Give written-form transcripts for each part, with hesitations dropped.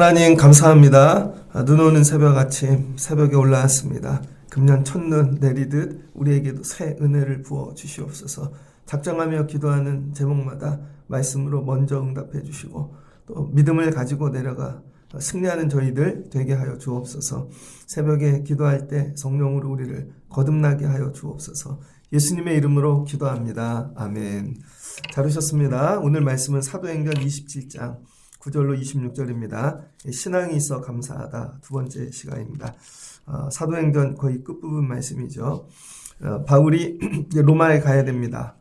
하나님 감사합니다. 눈 오는 새벽 아침 새벽에 올라왔습니다. 금년 첫눈 내리듯 우리에게도 새 은혜를 부어 주시옵소서. 작정하며 기도하는 제목마다 말씀으로 먼저 응답해 주시고 또 믿음을 가지고 내려가 승리하는 저희들 되게 하여 주옵소서. 새벽에 기도할 때 성령으로 우리를 거듭나게 하여 주옵소서. 예수님의 이름으로 기도합니다. 아멘. 잘 오셨습니다. 오늘 말씀은 사도행전 27장 9절로 26절입니다. 신앙이 있어 감사하다 두 번째 시간입니다. 사도행전 거의 끝부분 말씀이죠. 바울이 로마에 가야 됩니다.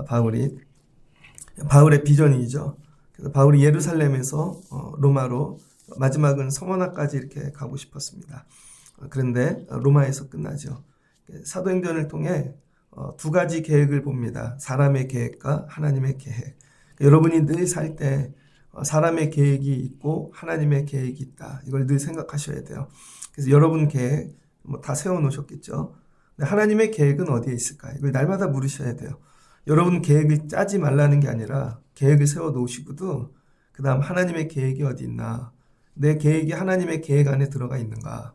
바울의 비전이죠. 그래서 바울이 예루살렘에서 로마로 마지막은 서머나까지 이렇게 가고 싶었습니다. 그런데 로마에서 끝나죠. 사도행전을 통해 두 가지 계획을 봅니다. 사람의 계획과 하나님의 계획. 여러분이 늘 살 때 사람의 계획이 있고 하나님의 계획이 있다. 이걸 늘 생각하셔야 돼요. 그래서 여러분 계획 다 세워놓으셨겠죠. 근데 하나님의 계획은 어디에 있을까? 이걸 날마다 물으셔야 돼요. 여러분 계획을 짜지 말라는 게 아니라 계획을 세워놓으시고도 그 다음 하나님의 계획이 어디 있나? 내 계획이 하나님의 계획 안에 들어가 있는가?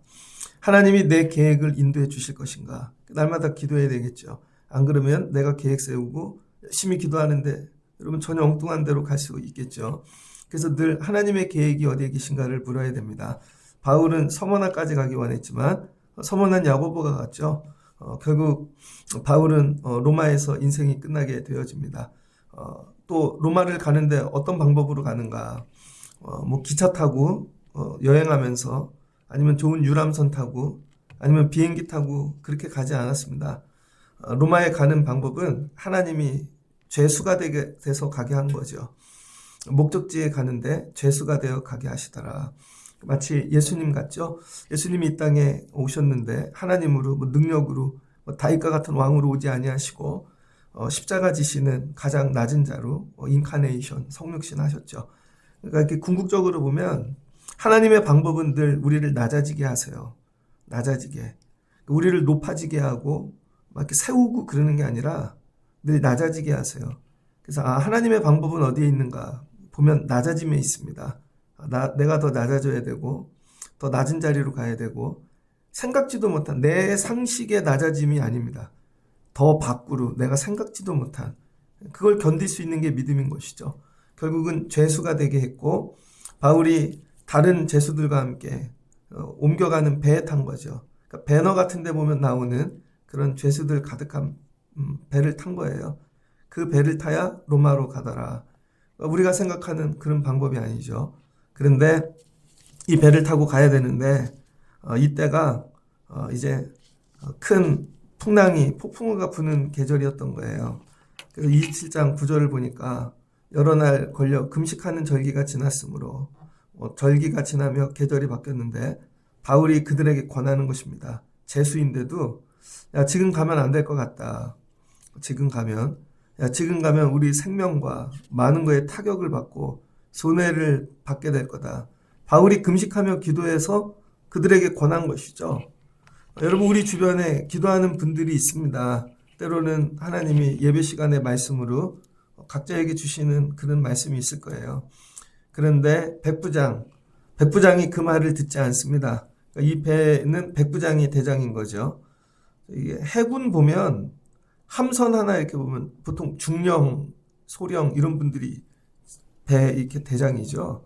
하나님이 내 계획을 인도해 주실 것인가? 날마다 기도해야 되겠죠. 안 그러면 내가 계획 세우고 열심히 기도하는데 여러분 전혀 엉뚱한 데로 갈 수 있겠죠. 그래서 늘 하나님의 계획이 어디에 계신가를 물어야 됩니다. 바울은 서머나까지 가기 원했지만 서머나는 야고보가 갔죠. 결국 바울은 로마에서 인생이 끝나게 되어집니다. 또 로마를 가는데 어떤 방법으로 가는가? 기차 타고 여행하면서 아니면 좋은 유람선 타고 아니면 비행기 타고 그렇게 가지 않았습니다. 로마에 가는 방법은 하나님이 죄수가 돼서 가게 한 거죠. 목적지에 가는데 죄수가 되어 가게 하시더라. 마치 예수님 같죠? 예수님이 이 땅에 오셨는데 하나님으로 능력으로 다윗과 같은 왕으로 오지 아니하시고 십자가 지시는 가장 낮은 자로 인카네이션 성육신 하셨죠. 그러니까 이렇게 궁극적으로 보면 하나님의 방법은 늘 우리를 낮아지게 하세요. 낮아지게. 우리를 높아지게 하고 막 이렇게 세우고 그러는 게 아니라 늘 낮아지게 하세요. 그래서 하나님의 방법은 어디에 있는가 보면 낮아짐에 있습니다. 내가 더 낮아져야 되고 더 낮은 자리로 가야 되고 생각지도 못한 내 상식의 낮아짐이 아닙니다. 더 밖으로 내가 생각지도 못한 그걸 견딜 수 있는 게 믿음인 것이죠. 결국은 죄수가 되게 했고 바울이 다른 죄수들과 함께 옮겨가는 배에 탄 거죠. 그러니까 배너 같은 데 보면 나오는 그런 죄수들 가득한 배를 탄 거예요. 그 배를 타야 로마로 가더라. 우리가 생각하는 그런 방법이 아니죠. 그런데 이 배를 타고 가야 되는데 이때가 이제 큰 폭풍우가 부는 계절이었던 거예요. 그래서 27장 9절을 보니까 여러 날 걸려 금식하는 절기가 지났으므로 절기가 지나며 계절이 바뀌었는데 바울이 그들에게 권하는 것입니다. 죄수인데도 야 지금 가면 안 될 것 같다. 지금 가면 우리 생명과 많은 거에 타격을 받고 손해를 받게 될 거다. 바울이 금식하며 기도해서 그들에게 권한 것이죠. 여러분 우리 주변에 기도하는 분들이 있습니다. 때로는 하나님이 예배 시간의 말씀으로 각자에게 주시는 그런 말씀이 있을 거예요. 그런데 백부장이 그 말을 듣지 않습니다. 이 배는 백부장이 대장인 거죠. 이게 해군 보면 함선 하나 이렇게 보면 보통 중령, 소령 이런 분들이 배 이렇게 대장이죠.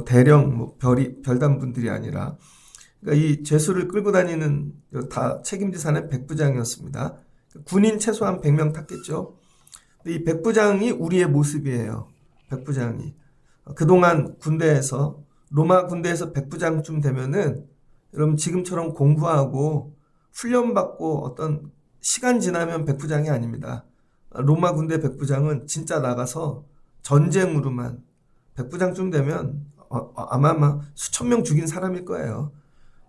대령, 별단 분들이 아니라. 그러니까 이 죄수를 끌고 다니는 다 책임지사는 백부장이었습니다. 군인 최소한 100명 탔겠죠. 근데 이 백부장이 우리의 모습이에요. 백부장이. 그동안 군대에서, 로마 군대에서 백부장쯤 되면은 여러분 지금처럼 공부하고 훈련받고 어떤 시간 지나면 백부장이 아닙니다. 로마 군대 백부장은 진짜 나가서 전쟁으로만 백부장쯤 되면 아마 수천 명 죽인 사람일 거예요.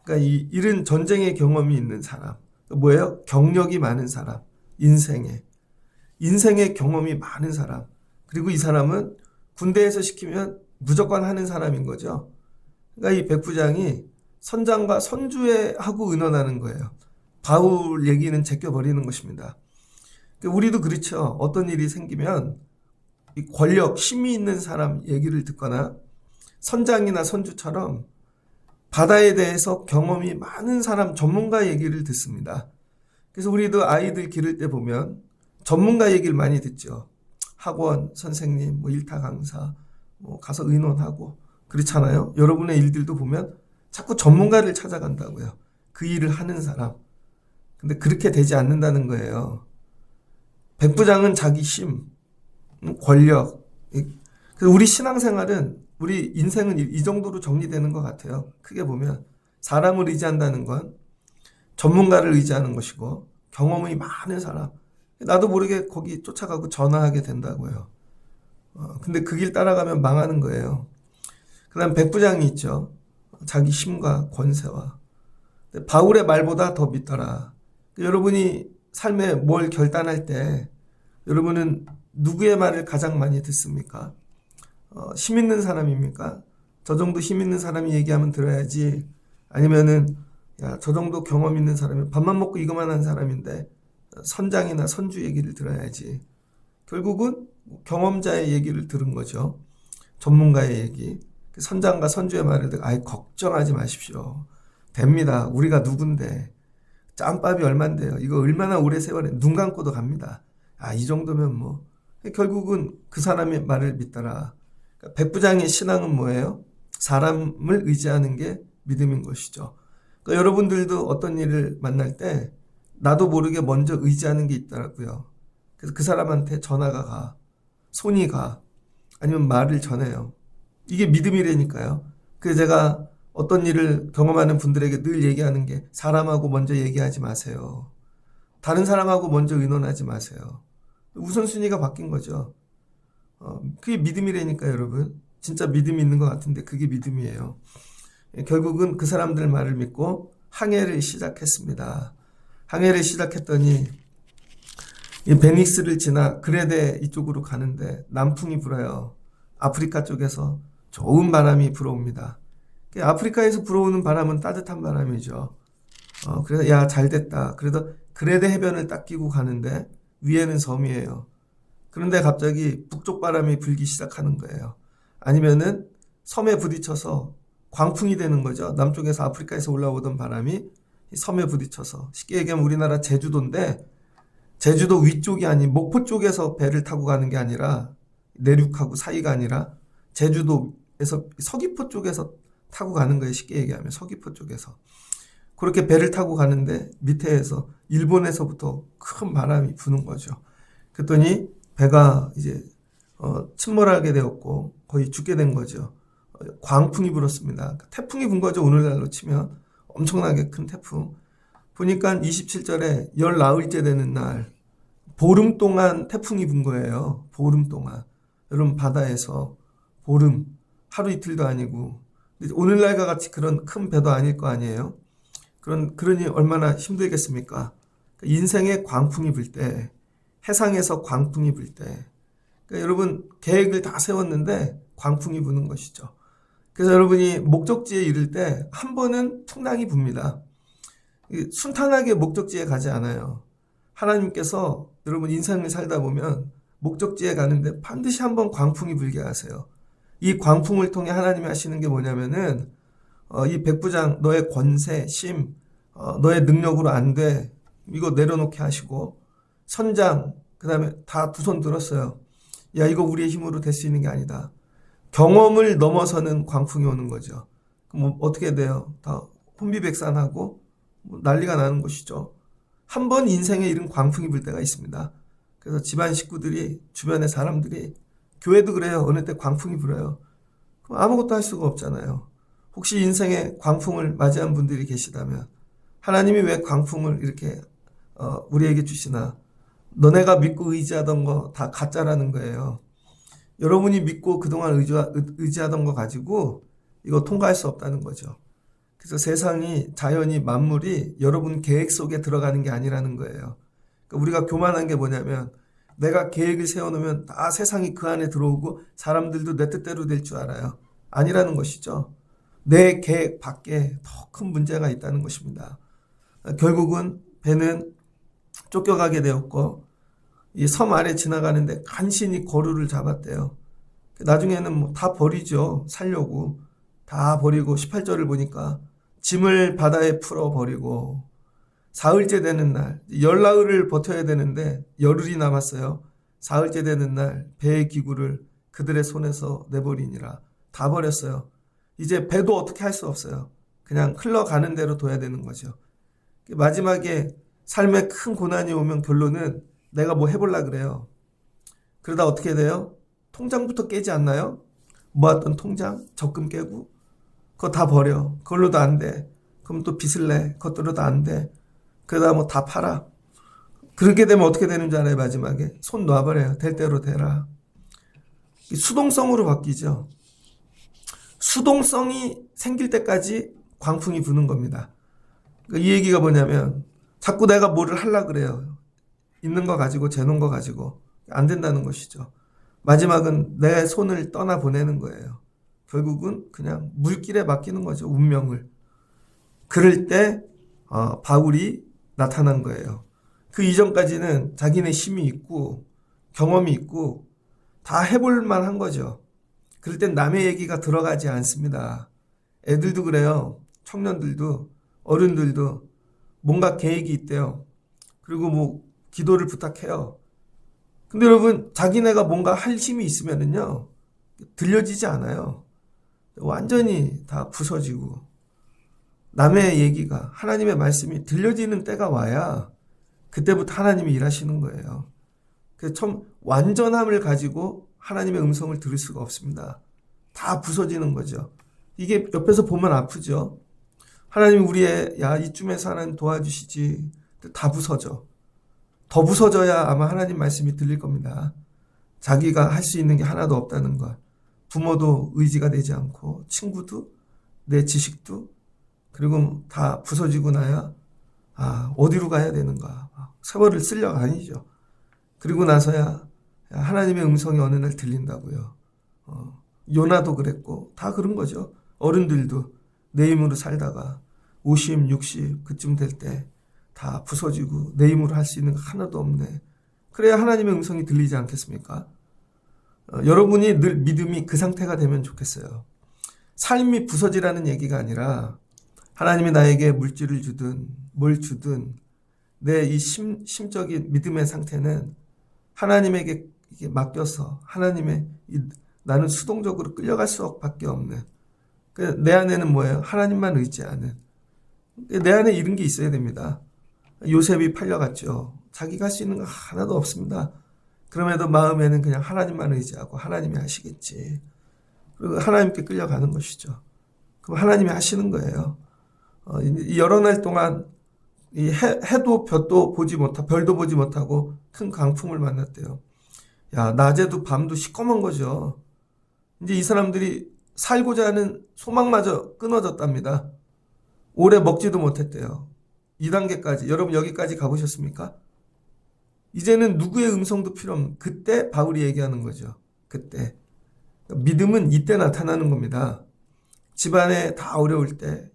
그러니까 이런 전쟁의 경험이 있는 사람. 뭐예요? 경력이 많은 사람. 인생의 경험이 많은 사람. 그리고 이 사람은 군대에서 시키면 무조건 하는 사람인 거죠. 그러니까 이 백부장이 선장과 선주하고 의논하는 거예요. 바울 얘기는 제껴버리는 것입니다. 우리도 그렇죠. 어떤 일이 생기면 이 권력, 힘이 있는 사람 얘기를 듣거나 선장이나 선주처럼 바다에 대해서 경험이 많은 사람, 전문가 얘기를 듣습니다. 그래서 우리도 아이들 기를 때 보면 전문가 얘기를 많이 듣죠. 학원 선생님, 뭐 일타 강사, 뭐 가서 의논하고 그렇잖아요. 여러분의 일들도 보면 자꾸 전문가를 찾아간다고요. 그 일을 하는 사람. 근데 그렇게 되지 않는다는 거예요. 백부장은 자기 힘, 권력. 그래서 우리 신앙생활은, 우리 인생은 이 정도로 정리되는 것 같아요. 크게 보면 사람을 의지한다는 건 전문가를 의지하는 것이고, 경험이 많은 사람, 나도 모르게 거기 쫓아가고 전화하게 된다고요. 근데 그 길 따라가면 망하는 거예요. 그 다음 백부장이 있죠. 자기 힘과 권세와. 바울의 말보다 더 믿더라. 여러분이 삶에 뭘 결단할 때 여러분은 누구의 말을 가장 많이 듣습니까? 힘 있는 사람입니까? 저 정도 힘 있는 사람이 얘기하면 들어야지. 아니면은 야, 저 정도 경험 있는 사람이 밥만 먹고 이거만 한 사람인데 선장이나 선주 얘기를 들어야지. 결국은 경험자의 얘기를 들은 거죠. 전문가의 얘기. 선장과 선주의 말을 듣고 아예 걱정하지 마십시오. 됩니다. 우리가 누군데. 짬밥이 얼만데요. 이거 얼마나 오래 세월에 눈 감고도 갑니다. 아, 이 정도면 뭐. 결국은 그 사람의 말을 믿더라. 그러니까 백부장의 신앙은 뭐예요? 사람을 의지하는 게 믿음인 것이죠. 그러니까 여러분들도 어떤 일을 만날 때 나도 모르게 먼저 의지하는 게 있더라고요. 그래서 그 사람한테 전화가 가, 손이 가, 아니면 말을 전해요. 이게 믿음이라니까요. 그래서 제가 어떤 일을 경험하는 분들에게 늘 얘기하는 게 사람하고 먼저 얘기하지 마세요. 다른 사람하고 먼저 의논하지 마세요. 우선순위가 바뀐 거죠. 그게 믿음이라니까요, 여러분. 진짜 믿음이 있는 것 같은데 그게 믿음이에요. 결국은 그 사람들 말을 믿고 항해를 시작했습니다. 항해를 시작했더니 이 베닉스를 지나 그레데 이쪽으로 가는데 남풍이 불어요. 아프리카 쪽에서 좋은 바람이 불어옵니다. 아프리카에서 불어오는 바람은 따뜻한 바람이죠. 그래서 야, 잘 됐다. 그래도 그레데 해변을 딱 끼고 가는데 위에는 섬이에요. 그런데 갑자기 북쪽 바람이 불기 시작하는 거예요. 아니면은 섬에 부딪혀서 광풍이 되는 거죠. 남쪽에서 아프리카에서 올라오던 바람이 섬에 부딪혀서, 쉽게 얘기하면 우리나라 제주도인데 제주도 위쪽이 아닌 목포 쪽에서 배를 타고 가는 게 아니라 내륙하고 사이가 아니라 제주도에서 서귀포 쪽에서 타고 가는 거예요. 쉽게 얘기하면 서귀포 쪽에서. 그렇게 배를 타고 가는데 밑에서 일본에서부터 큰 바람이 부는 거죠. 그랬더니 배가 이제 침몰하게 되었고 거의 죽게 된 거죠. 광풍이 불었습니다. 태풍이 분 거죠. 오늘날로 치면 엄청나게 큰 태풍. 보니까 27절에 열 나흘째 되는 날 보름 동안 태풍이 분 거예요. 보름 동안. 여러분 바다에서 보름, 하루 이틀도 아니고 오늘날과 같이 그런 큰 배도 아닐 거 아니에요. 그러니 얼마나 힘들겠습니까? 인생에 광풍이 불 때, 해상에서 광풍이 불 때, 그러니까 여러분 계획을 다 세웠는데 광풍이 부는 것이죠. 그래서 여러분이 목적지에 이를 때 한 번은 풍랑이 붑니다. 순탄하게 목적지에 가지 않아요. 하나님께서 여러분 인생을 살다 보면 목적지에 가는데 반드시 한 번 광풍이 불게 하세요. 이 광풍을 통해 하나님이 하시는 게 뭐냐면은 이 백부장 너의 권세, 심, 너의 능력으로 안 돼. 이거 내려놓게 하시고 선장 그 다음에 다 두 손 들었어요. 야, 이거 우리의 힘으로 될 수 있는 게 아니다. 경험을 넘어서는 광풍이 오는 거죠. 그럼 어떻게 돼요? 다 혼비백산하고 난리가 나는 것이죠. 한 번 인생에 이런 광풍이 불 때가 있습니다. 그래서 집안 식구들이, 주변의 사람들이, 교회도 그래요. 어느 때 광풍이 불어요. 그럼 아무것도 할 수가 없잖아요. 혹시 인생에 광풍을 맞이한 분들이 계시다면 하나님이 왜 광풍을 이렇게 우리에게 주시나? 너네가 믿고 의지하던 거 다 가짜라는 거예요. 여러분이 믿고 그동안 의지하던 거 가지고 이거 통과할 수 없다는 거죠. 그래서 세상이, 자연이, 만물이 여러분 계획 속에 들어가는 게 아니라는 거예요. 그러니까 우리가 교만한 게 뭐냐면 내가 계획을 세워놓으면 다 세상이 그 안에 들어오고 사람들도 내 뜻대로 될 줄 알아요. 아니라는 것이죠. 내 계획 밖에 더 큰 문제가 있다는 것입니다. 결국은 배는 쫓겨가게 되었고 이 섬 아래 지나가는데 간신히 거루를 잡았대요. 나중에는 뭐 다 버리죠. 살려고. 다 버리고 18절을 보니까 짐을 바다에 풀어버리고 사흘째 되는 날, 열나흘을 버텨야 되는데 열흘이 남았어요. 사흘째 되는 날 배의 기구를 그들의 손에서 내버리니라. 다 버렸어요. 이제 배도 어떻게 할 수 없어요. 그냥 흘러가는 대로 둬야 되는 거죠. 마지막에 삶에 큰 고난이 오면 결론은 내가 뭐 해볼라 그래요. 그러다 어떻게 돼요? 통장부터 깨지 않나요? 모았던 통장, 적금 깨고 그거 다 버려. 그걸로도 안 돼. 그럼 또 빚을 내. 그것들로도 안 돼. 그러다 뭐 다 팔아. 그렇게 되면 어떻게 되는 줄 알아요? 마지막에 손 놔버려요. 될 대로 되라. 수동성으로 바뀌죠. 수동성이 생길 때까지 광풍이 부는 겁니다. 이 얘기가 뭐냐면 자꾸 내가 뭐를 하려고 그래요. 있는 거 가지고 재놓은 거 가지고 안 된다는 것이죠. 마지막은 내 손을 떠나보내는 거예요. 결국은 그냥 물길에 맡기는 거죠. 운명을. 그럴 때 바울이 나타난 거예요. 그 이전까지는 자기네 힘이 있고 경험이 있고 다 해볼 만한 거죠. 그럴 땐 남의 얘기가 들어가지 않습니다. 애들도 그래요. 청년들도 어른들도 뭔가 계획이 있대요. 그리고 뭐 기도를 부탁해요. 근데 여러분 자기네가 뭔가 할 힘이 있으면은요 들려지지 않아요. 완전히 다 부서지고 남의 얘기가 하나님의 말씀이 들려지는 때가 와야 그때부터 하나님이 일하시는 거예요. 그래서 참 완전함을 가지고 하나님의 음성을 들을 수가 없습니다. 다 부서지는 거죠. 이게 옆에서 보면 아프죠. 하나님이 우리의 야 이쯤에서 하나님 도와주시지 다 부서져. 더 부서져야 아마 하나님 말씀이 들릴 겁니다. 자기가 할 수 있는 게 하나도 없다는 것. 부모도 의지가 되지 않고 친구도 내 지식도 그리고 다 부서지고 나야 어디로 가야 되는가. 세월을 쓸려가 아니죠. 그리고 나서야 하나님의 음성이 어느 날 들린다고요. 요나도 그랬고 다 그런 거죠. 어른들도 내 힘으로 살다가 50, 60 그쯤 될 때 다 부서지고 내 힘으로 할 수 있는 거 하나도 없네. 그래야 하나님의 음성이 들리지 않겠습니까? 여러분이 늘 믿음이 그 상태가 되면 좋겠어요. 삶이 부서지라는 얘기가 아니라 하나님이 나에게 물질을 주든 뭘 주든 내 이 심적인 믿음의 상태는 하나님에게 이게 맡겨서 하나님의 나는 수동적으로 끌려갈 수밖에 없는 내 안에는 뭐예요? 하나님만 의지하는 내 안에 이런 게 있어야 됩니다. 요셉이 팔려갔죠. 자기가 할 수 있는 거 하나도 없습니다. 그럼에도 마음에는 그냥 하나님만 의지하고 하나님이 하시겠지. 그리고 하나님께 끌려가는 것이죠. 그럼 하나님이 하시는 거예요. 여러 날 동안 이 해도 별도 보지 못하고 큰 강풍을 만났대요. 야, 낮에도 밤도 시꺼먼 거죠. 이제 이 사람들이 살고자 하는 소망마저 끊어졌답니다. 오래 먹지도 못했대요. 2단계까지. 여러분 여기까지 가보셨습니까? 이제는 누구의 음성도 필요 없는 그때 바울이 얘기하는 거죠. 그때. 믿음은 이때 나타나는 겁니다. 집안에 다 어려울 때,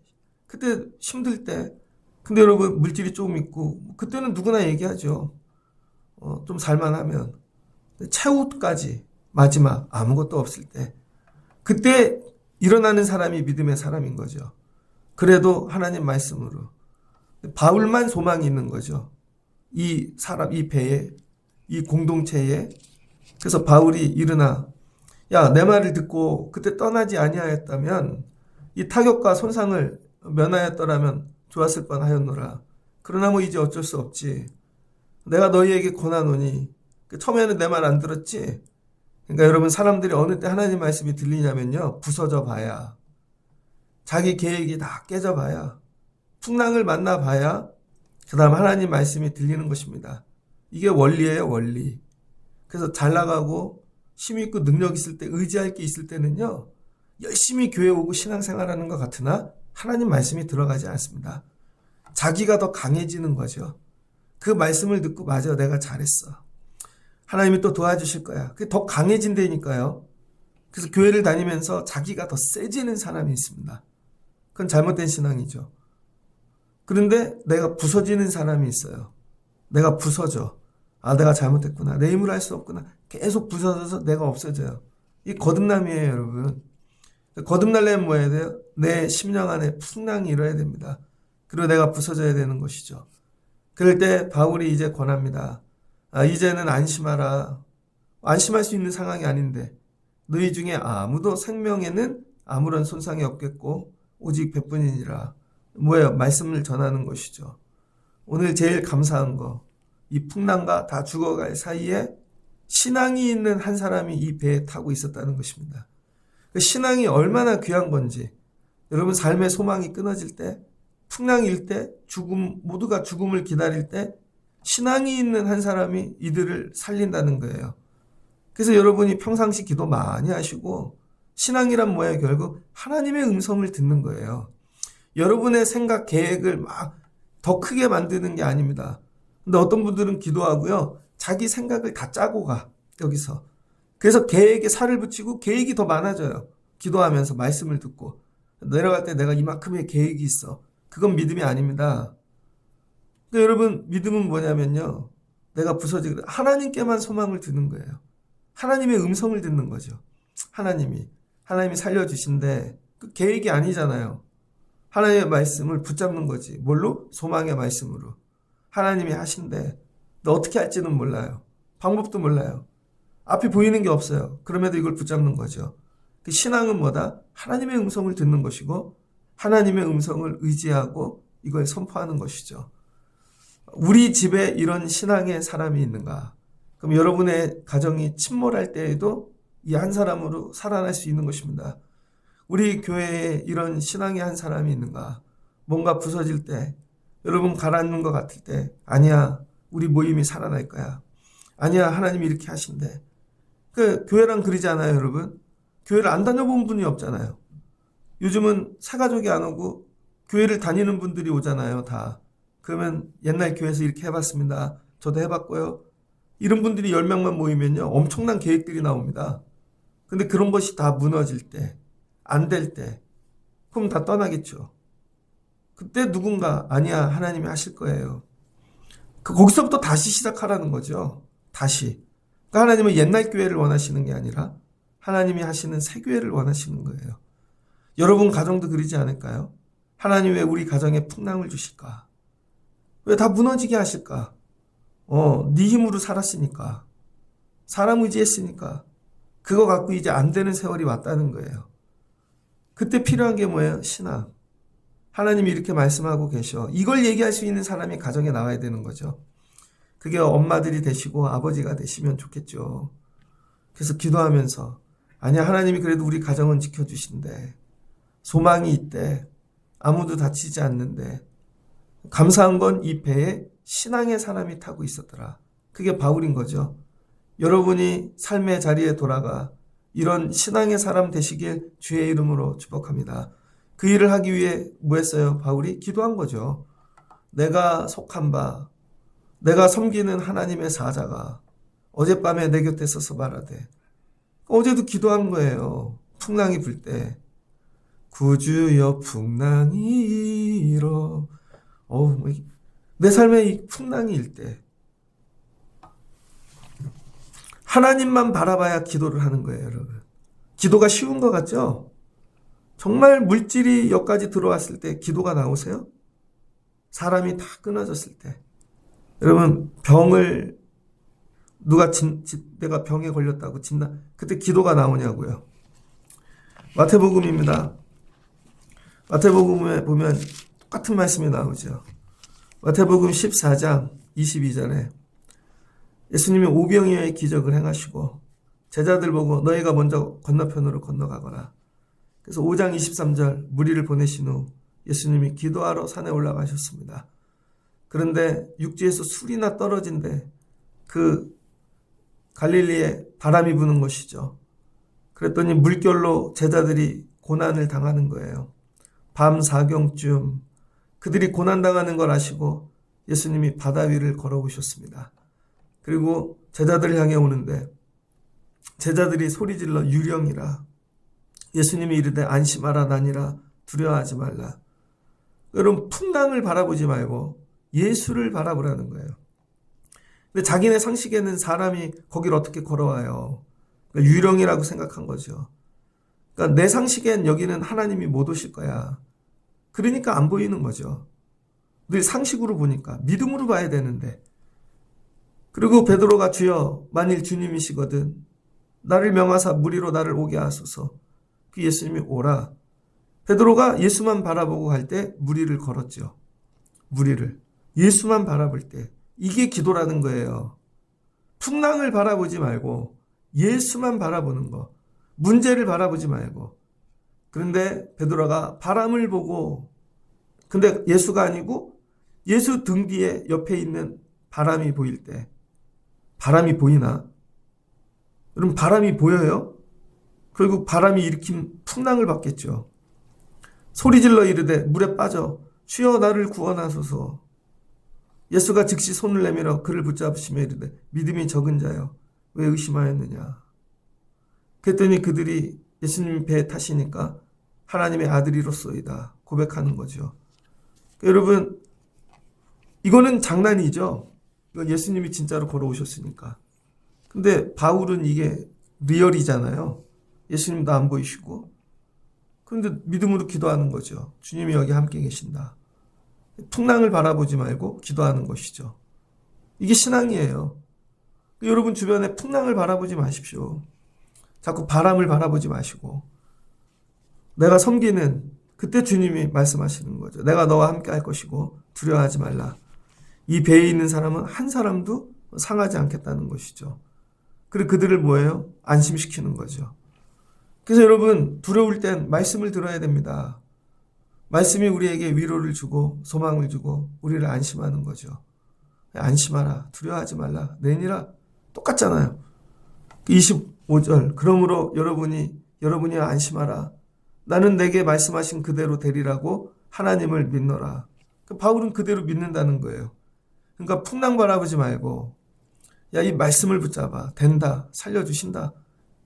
그때 힘들 때, 근데 여러분 물질이 조금 있고 그때는 누구나 얘기하죠. 좀 살만하면. 최후까지 마지막 아무것도 없을 때 그때 일어나는 사람이 믿음의 사람인 거죠. 그래도 하나님 말씀으로 바울만 소망이 있는 거죠. 이 사람, 이 배에, 이 공동체에. 그래서 바울이 일어나 야, 내 말을 듣고 그때 떠나지 아니하였다면 이 타격과 손상을 면하였더라면 좋았을 뻔하였노라. 그러나 뭐 이제 어쩔 수 없지. 내가 너희에게 권하노니 처음에는 내 말 안 들었지. 그러니까 여러분 사람들이 어느 때 하나님 말씀이 들리냐면요. 부서져 봐야. 자기 계획이 다 깨져 봐야. 풍랑을 만나 봐야 그 다음 하나님 말씀이 들리는 것입니다. 이게 원리예요. 원리. 그래서 잘 나가고 힘 있고 능력 있을 때 의지할 게 있을 때는요. 열심히 교회 오고 신앙생활하는 것 같으나 하나님 말씀이 들어가지 않습니다. 자기가 더 강해지는 거죠. 그 말씀을 듣고 맞아 내가 잘했어. 하나님이 또 도와주실 거야. 그게 더 강해진다니까요. 그래서 교회를 다니면서 자기가 더 세지는 사람이 있습니다. 그건 잘못된 신앙이죠. 그런데 내가 부서지는 사람이 있어요. 내가 부서져. 내가 잘못했구나. 내 힘으로 할 수 없구나. 계속 부서져서 내가 없어져요. 이 거듭남이에요, 여러분. 거듭나려면 뭐 해야 돼요? 내 심령 안에 풍랑이 일어야 됩니다. 그리고 내가 부서져야 되는 것이죠. 그럴 때 바울이 이제 권합니다. 이제는 안심하라. 안심할 수 있는 상황이 아닌데 너희 중에 아무도 생명에는 아무런 손상이 없겠고 오직 배뿐이니라. 뭐예요? 말씀을 전하는 것이죠. 오늘 제일 감사한 거, 이 풍랑과 다 죽어갈 사이에 신앙이 있는 한 사람이 이 배에 타고 있었다는 것입니다. 그 신앙이 얼마나 귀한 건지, 여러분 삶의 소망이 끊어질 때, 풍랑일 때, 모두가 죽음을 기다릴 때 신앙이 있는 한 사람이 이들을 살린다는 거예요. 그래서 여러분이 평상시 기도 많이 하시고, 신앙이란 뭐예요? 결국 하나님의 음성을 듣는 거예요. 여러분의 생각, 계획을 막 더 크게 만드는 게 아닙니다. 근데 어떤 분들은 기도하고요, 자기 생각을 다 짜고 가, 여기서. 그래서 계획에 살을 붙이고 계획이 더 많아져요. 기도하면서 말씀을 듣고. 내려갈 때 내가 이만큼의 계획이 있어. 그건 믿음이 아닙니다. 그러니까 여러분, 믿음은 뭐냐면요, 내가 부서지거든 하나님께만 소망을 두는 거예요. 하나님의 음성을 듣는 거죠. 하나님이 살려주신데 그 계획이 아니잖아요. 하나님의 말씀을 붙잡는 거지. 뭘로? 소망의 말씀으로. 하나님이 하신대. 너 어떻게 할지는 몰라요. 방법도 몰라요. 앞이 보이는 게 없어요. 그럼에도 이걸 붙잡는 거죠. 그 신앙은 뭐다? 하나님의 음성을 듣는 것이고 하나님의 음성을 의지하고 이걸 선포하는 것이죠. 우리 집에 이런 신앙의 사람이 있는가? 그럼 여러분의 가정이 침몰할 때에도 이 한 사람으로 살아날 수 있는 것입니다. 우리 교회에 이런 신앙의 한 사람이 있는가? 뭔가 부서질 때, 여러분 가라앉는 것 같을 때, 아니야, 우리 모임이 살아날 거야. 아니야, 하나님이 이렇게 하신대. 그 교회랑 그러지 않아요, 여러분? 교회를 안 다녀본 분이 없잖아요. 요즘은 새가족이 안 오고 교회를 다니는 분들이 오잖아요, 다. 그러면 옛날 교회에서 이렇게 해봤습니다. 저도 해봤고요. 이런 분들이 10명만 모이면요, 엄청난 계획들이 나옵니다. 근데 그런 것이 다 무너질 때, 안 될 때, 그럼 다 떠나겠죠. 그때 누군가, 아니야, 하나님이 하실 거예요. 거기서부터 다시 시작하라는 거죠. 다시. 그러니까 하나님은 옛날 교회를 원하시는 게 아니라 하나님이 하시는 새 교회를 원하시는 거예요. 여러분 가정도 그러지 않을까요? 하나님 왜 우리 가정에 풍랑을 주실까? 왜 다 무너지게 하실까? 네 힘으로 살았으니까. 사람 의지했으니까. 그거 갖고 이제 안 되는 세월이 왔다는 거예요. 그때 필요한 게 뭐예요? 신앙. 하나님이 이렇게 말씀하고 계셔. 이걸 얘기할 수 있는 사람이 가정에 나와야 되는 거죠. 그게 엄마들이 되시고 아버지가 되시면 좋겠죠. 그래서 기도하면서, 아니야, 하나님이 그래도 우리 가정은 지켜주신대. 소망이 있대. 아무도 다치지 않는데. 감사한 건 이 배에 신앙의 사람이 타고 있었더라. 그게 바울인 거죠. 여러분이 삶의 자리에 돌아가 이런 신앙의 사람 되시길 주의 이름으로 축복합니다. 그 일을 하기 위해 뭐 했어요? 바울이 기도한 거죠. 내가 속한 바, 내가 섬기는 하나님의 사자가 어젯밤에 내 곁에 서서 말하되, 어제도 기도한 거예요. 풍랑이 불 때. 구주여 풍랑이 일어. 내 삶에 이 풍랑이 일 때 하나님만 바라봐야 기도를 하는 거예요, 여러분. 기도가 쉬운 것 같죠? 정말 물질이 여기까지 들어왔을 때 기도가 나오세요? 사람이 다 끊어졌을 때. 여러분, 병을 내가 병에 걸렸다고 진단, 그때 기도가 나오냐고요. 마태복음입니다. 마태복음에 보면 똑같은 말씀이 나오죠. 마태복음 14장 22절에 예수님이 오병이어의 기적을 행하시고 제자들 보고 너희가 먼저 건너편으로 건너가거라. 그래서 5장 23절 무리를 보내신 후 예수님이 기도하러 산에 올라가셨습니다. 그런데 육지에서 술이나 떨어진데 그 갈릴리에 바람이 부는 것이죠. 그랬더니 물결로 제자들이 고난을 당하는 거예요. 밤 4경쯤 그들이 고난당하는 걸 아시고 예수님이 바다 위를 걸어오셨습니다. 그리고 제자들을 향해 오는데 제자들이 소리질러 유령이라. 예수님이 이르되 안심하라 나니라 두려워하지 말라. 여러분, 풍랑을 바라보지 말고 예수를 바라보라는 거예요. 근데 자기네 상식에는 사람이 거기를 어떻게 걸어와요. 그러니까 유령이라고 생각한 거죠. 그러니까 내 상식엔 여기는 하나님이 못 오실 거야. 그러니까 안 보이는 거죠. 늘 상식으로 보니까 믿음으로 봐야 되는데. 그리고 베드로가 주여 만일 주님이시거든 나를 명하사 무리로 나를 오게 하소서. 그 예수님이 오라. 베드로가 예수만 바라보고 갈 때 무리를 걸었죠. 무리를. 예수만 바라볼 때. 이게 기도라는 거예요. 풍랑을 바라보지 말고 예수만 바라보는 거. 문제를 바라보지 말고. 그런데 베드로가 바람을 보고 근데 예수가 아니고 예수 등 뒤에 옆에 있는 바람이 보일 때 바람이 보이나? 여러분 바람이 보여요? 결국 바람이 일으킨 풍랑을 받겠죠. 소리질러 이르되 물에 빠져 주여 나를 구원하소서. 예수가 즉시 손을 내밀어 그를 붙잡으시며 이르되 믿음이 적은 자여 왜 의심하였느냐. 그랬더니 그들이 예수님 배에 타시니까 하나님의 아들이로소이다 고백하는 거죠. 여러분 이거는 장난이죠. 이건 예수님이 진짜로 걸어오셨으니까. 근데 바울은 이게 리얼이잖아요. 예수님도 안 보이시고. 그런데 믿음으로 기도하는 거죠. 주님이 여기 함께 계신다. 풍랑을 바라보지 말고 기도하는 것이죠. 이게 신앙이에요. 여러분 주변에 풍랑을 바라보지 마십시오. 자꾸 바람을 바라보지 마시고 내가 섬기는 그때 주님이 말씀하시는 거죠. 내가 너와 함께 할 것이고 두려워하지 말라. 이 배에 있는 사람은 한 사람도 상하지 않겠다는 것이죠. 그리고 그들을 뭐예요? 안심시키는 거죠. 그래서 여러분 두려울 땐 말씀을 들어야 됩니다. 말씀이 우리에게 위로를 주고 소망을 주고 우리를 안심하는 거죠. 안심하라. 두려워하지 말라. 내니라. 똑같잖아요. 25절 그러므로 여러분이 안심하라. 나는 내게 말씀하신 그대로 되리라고 하나님을 믿노라. 바울은 그대로 믿는다는 거예요. 그러니까 풍랑 바라보지 말고 야, 이 말씀을 붙잡아. 된다. 살려주신다.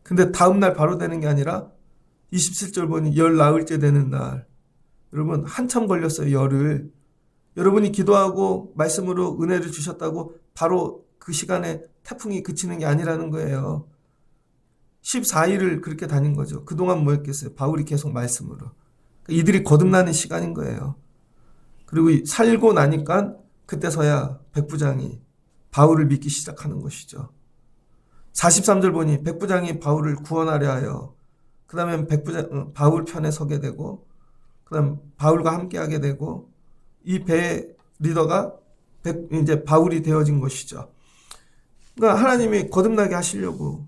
근데 다음날 바로 되는 게 아니라 27절 보니 열 나흘째 되는 날. 여러분 한참 걸렸어요. 열을. 여러분이 기도하고 말씀으로 은혜를 주셨다고 바로 그 시간에 태풍이 그치는 게 아니라는 거예요. 14일을 그렇게 다닌 거죠. 그동안 뭐 했겠어요? 바울이 계속 말씀으로. 이들이 거듭나는 시간인 거예요. 그리고 살고 나니까 그때서야 백부장이 바울을 믿기 시작하는 것이죠. 43절 보니 백부장이 바울을 구원하려 하여 그 다음에 바울 편에 서게 되고 그 다음 바울과 함께하게 되고 이 배의 리더가 이제 바울이 되어진 것이죠. 그러니까 하나님이 거듭나게 하시려고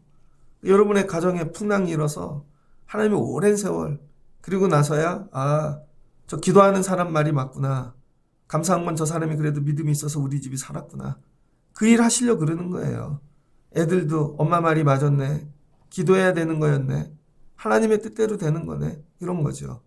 여러분의 가정에 풍랑이 일어서 하나님이 오랜 세월 그리고 나서야 저 기도하는 사람 말이 맞구나. 감사한 건 저 사람이 그래도 믿음이 있어서 우리 집이 살았구나. 그 일 하시려고 그러는 거예요. 애들도 엄마 말이 맞았네. 기도해야 되는 거였네. 하나님의 뜻대로 되는 거네. 이런 거죠.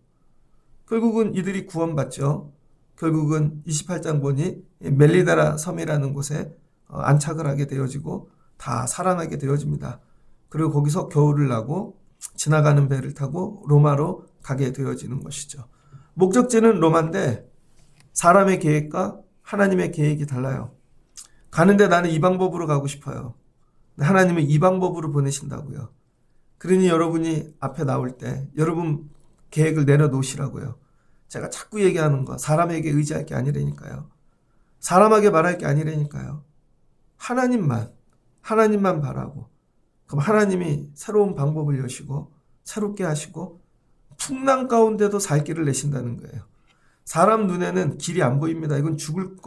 결국은 이들이 구원받죠. 결국은 28장 보니 멜리다라 섬이라는 곳에 안착을 하게 되어지고 다 살아나게 되어집니다. 그리고 거기서 겨울을 나고 지나가는 배를 타고 로마로 가게 되어지는 것이죠. 목적지는 로마인데 사람의 계획과 하나님의 계획이 달라요. 가는데 나는 이 방법으로 가고 싶어요. 하나님은 이 방법으로 보내신다고요. 그러니 여러분이 앞에 나올 때 여러분 계획을 내려놓으시라고요. 제가 자꾸 얘기하는 거 사람에게 의지할 게 아니라니까요. 사람에게 말할 게 아니라니까요. 하나님만 바라고 그럼 하나님이 새로운 방법을 여시고 새롭게 하시고 풍랑 가운데도 살 길을 내신다는 거예요. 사람 눈에는 길이 안 보입니다. 이건 죽을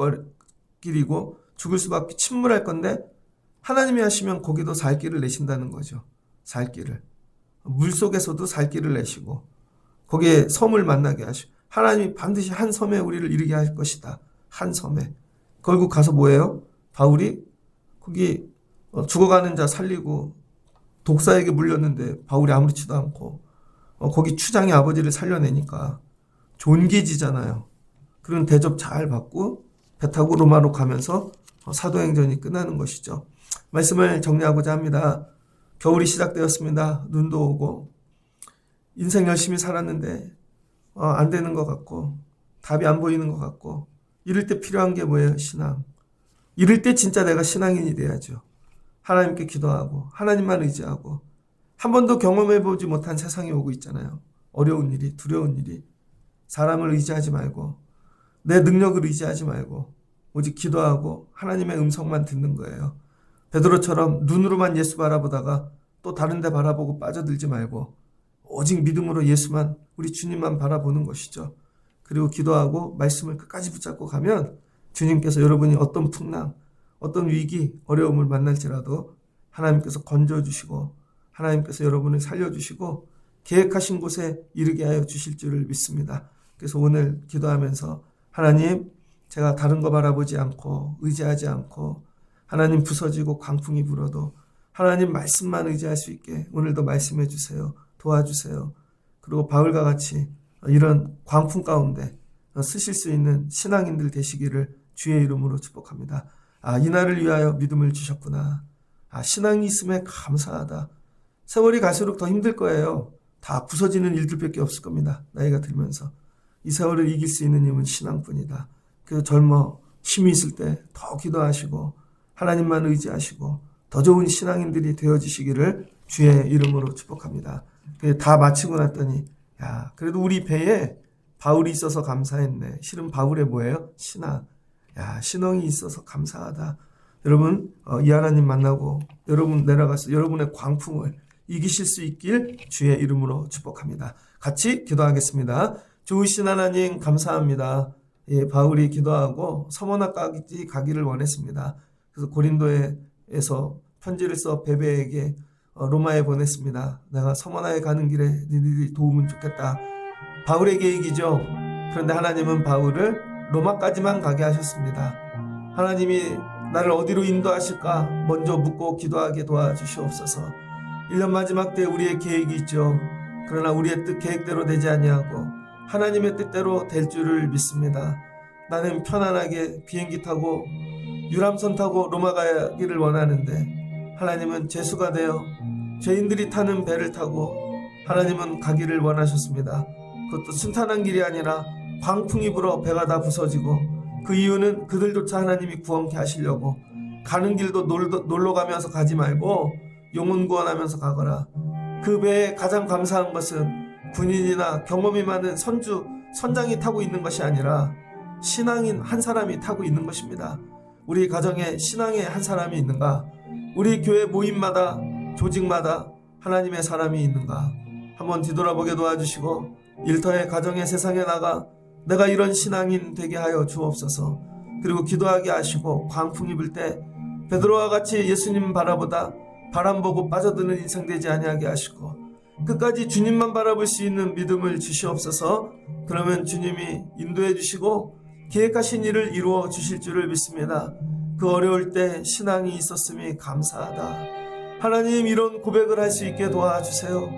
길이고 죽을 수밖에 침몰할 건데 하나님이 하시면 거기도 살 길을 내신다는 거죠. 살 길을. 물속에서도 살 길을 내시고 거기에 섬을 만나게 하시고 하나님이 반드시 한 섬에 우리를 이르게 할 것이다. 한 섬에. 결국 가서 뭐예요? 바울이 거기 죽어가는 자 살리고 독사에게 물렸는데 바울이 아무렇지도 않고 거기 추장의 아버지를 살려내니까 존귀지잖아요. 그런 대접 잘 받고 배 타고 로마로 가면서 사도행전이 끝나는 것이죠. 말씀을 정리하고자 합니다. 겨울이 시작되었습니다. 눈도 오고 인생 열심히 살았는데 안 되는 것 같고 답이 안 보이는 것 같고 이럴 때 필요한 게 뭐예요? 신앙. 이럴 때 진짜 내가 신앙인이 돼야죠. 하나님께 기도하고 하나님만 의지하고 한 번도 경험해보지 못한 세상이 오고 있잖아요. 어려운 일이, 두려운 일이. 사람을 의지하지 말고 내 능력을 의지하지 말고 오직 기도하고 하나님의 음성만 듣는 거예요. 베드로처럼 눈으로만 예수 바라보다가 또 다른 데 바라보고 빠져들지 말고 오직 믿음으로 예수만, 우리 주님만 바라보는 것이죠. 그리고 기도하고 말씀을 끝까지 붙잡고 가면 주님께서 여러분이 어떤 풍랑, 어떤 위기, 어려움을 만날지라도 하나님께서 건져주시고 하나님께서 여러분을 살려주시고 계획하신 곳에 이르게 하여 주실 줄을 믿습니다. 그래서 오늘 기도하면서 하나님, 제가 다른 거 바라보지 않고 의지하지 않고 하나님 부서지고 광풍이 불어도 하나님 말씀만 의지할 수 있게 오늘도 말씀해 주세요. 도와주세요. 그리고 바울과 같이 이런 광풍 가운데 쓰실 수 있는 신앙인들 되시기를 주의 이름으로 축복합니다. 이날을 위하여 믿음을 주셨구나. 신앙이 있음에 감사하다. 세월이 갈수록 더 힘들 거예요. 다 부서지는 일들밖에 없을 겁니다. 나이가 들면서. 이 세월을 이길 수 있는 힘은 신앙뿐이다. 그래서 젊어 힘이 있을 때 더 기도하시고 하나님만 의지하시고 더 좋은 신앙인들이 되어지시기를 주의 이름으로 축복합니다. 다 마치고 났더니 그래도 우리 배에 바울이 있어서 감사했네. 실은 바울의 뭐예요? 신앙. 신앙이 있어서 감사하다. 여러분 이 하나님 만나고 여러분 내려가서 여러분의 광풍을 이기실 수 있길 주의 이름으로 축복합니다. 같이 기도하겠습니다. 좋으신 하나님 감사합니다. 바울이 기도하고 서머나까지 가기를 원했습니다. 그래서 고린도에서 편지를 써 베베에게 로마에 보냈습니다. 내가 서머나에 가는 길에 너희들이 도우면 좋겠다. 바울의 계획이죠. 그런데 하나님은 바울을 로마까지만 가게 하셨습니다. 하나님이 나를 어디로 인도하실까 먼저 묻고 기도하게 도와주시옵소서. 1년 마지막 때 우리의 계획이 있죠. 그러나 우리의 뜻 계획대로 되지 아니하고 하나님의 뜻대로 될 줄을 믿습니다. 나는 편안하게 비행기 타고 유람선 타고 로마 가기를 원하는데 하나님은 제수가 되어 죄인들이 타는 배를 타고 하나님은 가기를 원하셨습니다. 그것도 순탄한 길이 아니라 광풍이 불어 배가 다 부서지고 그 이유는 그들조차 하나님이 구원케 하시려고 가는 길도 놀러 가면서 가지 말고 영혼 구원하면서 가거라. 그 배에 가장 감사한 것은 군인이나 경험이 많은 선장이 타고 있는 것이 아니라 신앙인 한 사람이 타고 있는 것입니다. 우리 가정에 신앙의 한 사람이 있는가? 우리 교회 모임마다 조직마다 하나님의 사람이 있는가? 한번 뒤돌아보게 도와주시고 일터의 가정의 세상에 나가 내가 이런 신앙인 되게 하여 주옵소서. 그리고 기도하게 하시고 광풍이 불 때 베드로와 같이 예수님 바라보다 바람 보고 빠져드는 인생 되지 아니하게 하시고 끝까지 주님만 바라볼 수 있는 믿음을 주시옵소서. 그러면 주님이 인도해 주시고 계획하신 일을 이루어 주실 줄을 믿습니다. 그 어려울 때 신앙이 있었음이 감사하다. 하나님, 이런 고백을 할 수 있게 도와주세요.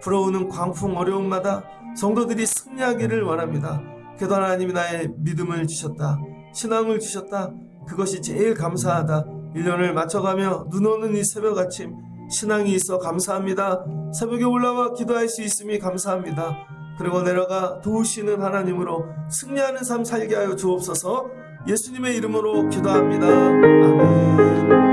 불어오는 광풍 어려움마다 성도들이 승리하기를 원합니다. 그래도 하나님이 나의 믿음을 주셨다. 신앙을 주셨다. 그것이 제일 감사하다. 1년을 맞춰가며 눈 오는 이 새벽 아침 신앙이 있어 감사합니다. 새벽에 올라와 기도할 수 있음이 감사합니다. 그리고 내려가 도우시는 하나님으로 승리하는 삶 살게 하여 주옵소서. 예수님의 이름으로 기도합니다. 아멘.